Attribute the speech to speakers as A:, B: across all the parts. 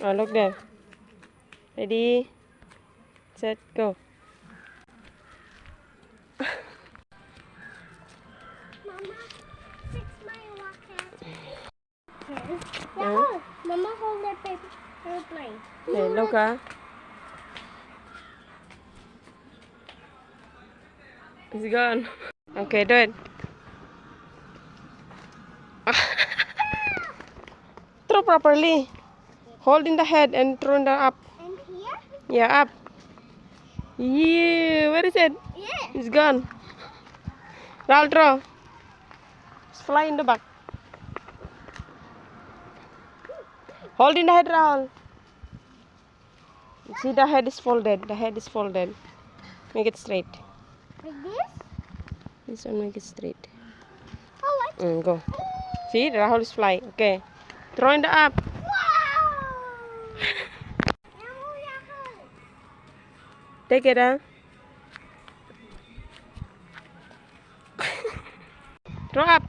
A: Oh, look there. Ready, set, go.
B: Mama, fix my rocket. Yeah. Mama, hold that airplane.
A: Okay, look ah. It's gone. Okay, do it. Throw properly. Hold in the head and throw in the up.
B: And here?
A: Yeah, up. Yeah, where is it?
B: Yeah.
A: It's gone. Rahul, throw. It's fly in the back. Hold in the head, Rahul. See, the head is folded. The head is folded. Make it straight.
B: Like this?
A: This one, make it straight.
B: Oh, what?
A: Go. See, Rahul is fly. Okay. Throw in the up. Take it, huh? Throw up.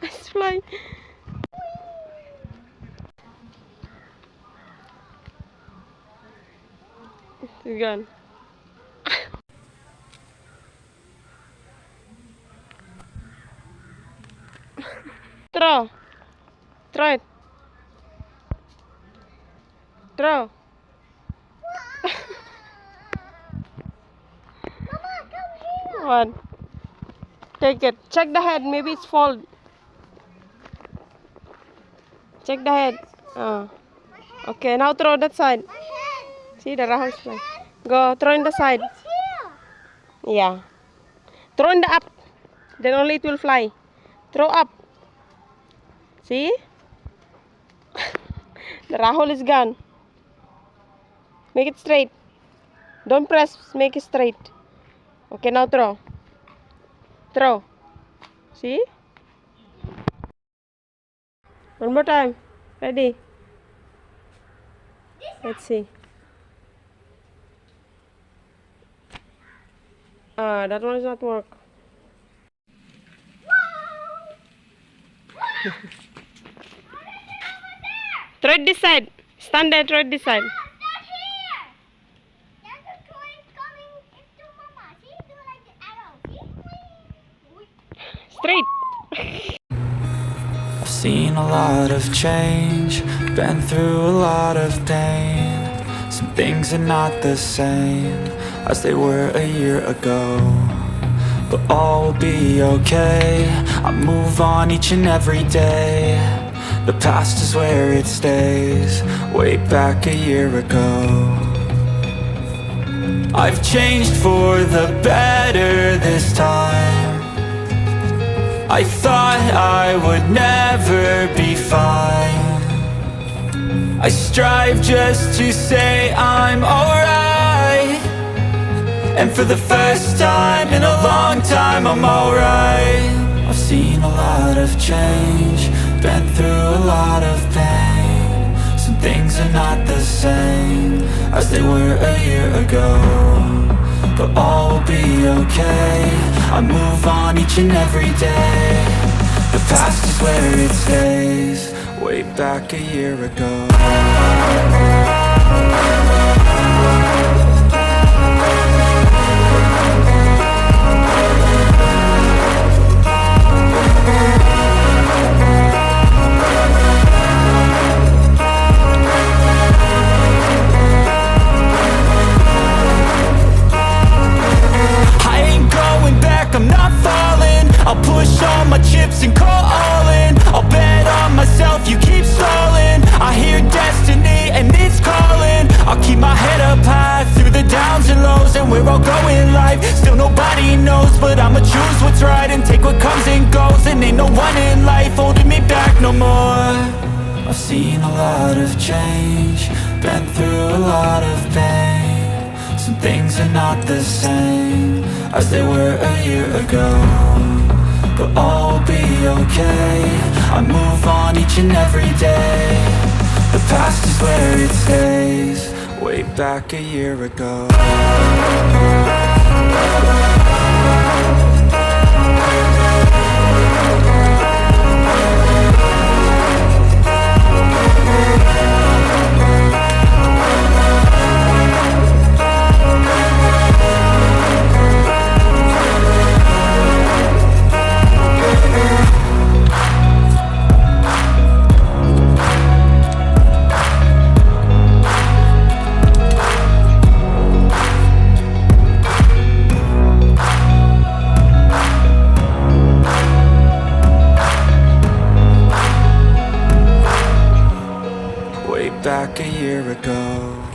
A: It's flying. It's gone. Throw. Throw it. Throw.
B: Mama, come here.
A: What? Take it. Check the head. Maybe it's fold. Check the head. Okay, now throw that side.
B: My head.
A: See, the Rahul is flying. Go. Throw in the side.
B: It's here.
A: Yeah. Throw in the up. Then only it will fly. Throw up. See? The Rahul is gone. Make it straight. Don't press. Make it straight. Okay, now throw. Throw. See? One more time. Ready? Let's see. That one is not work. Throw it this side. Stand there, throw it this side.
B: Not here. There's a train coming into Mama. See? Do like the arrow. See?
A: Straight.
C: I've seen a lot of change, been through a lot of pain. Some things are not the same as they were a year ago, but all will be okay. I move on each and every day. The past is where it stays, way back a year ago. I've changed for the better this time. I thought I would never be fine. I strive just to say I'm alright, and for the first time in a long time I'm alright. I've seen a lot of change, been through a lot of pain. Some things are not the same as they were a year ago, but all will be okay. I move on each and every day. The past is where it stays, way back a year ago. I'm not falling. I'll push all my chips and call all in. I'll bet on myself, you keep stalling. I hear destiny and it's calling. I'll keep my head up high through the downs and lows, and we're all going life. Still nobody knows, but I'ma choose what's right and take what comes and goes. And ain't no one in life holding me back no more. I've seen a lot of change, been through a lot of pain. Some things are not the same as they were a year ago, but all will be okay. I move on each and every day. The past is where it stays, way back a year ago. back a year ago.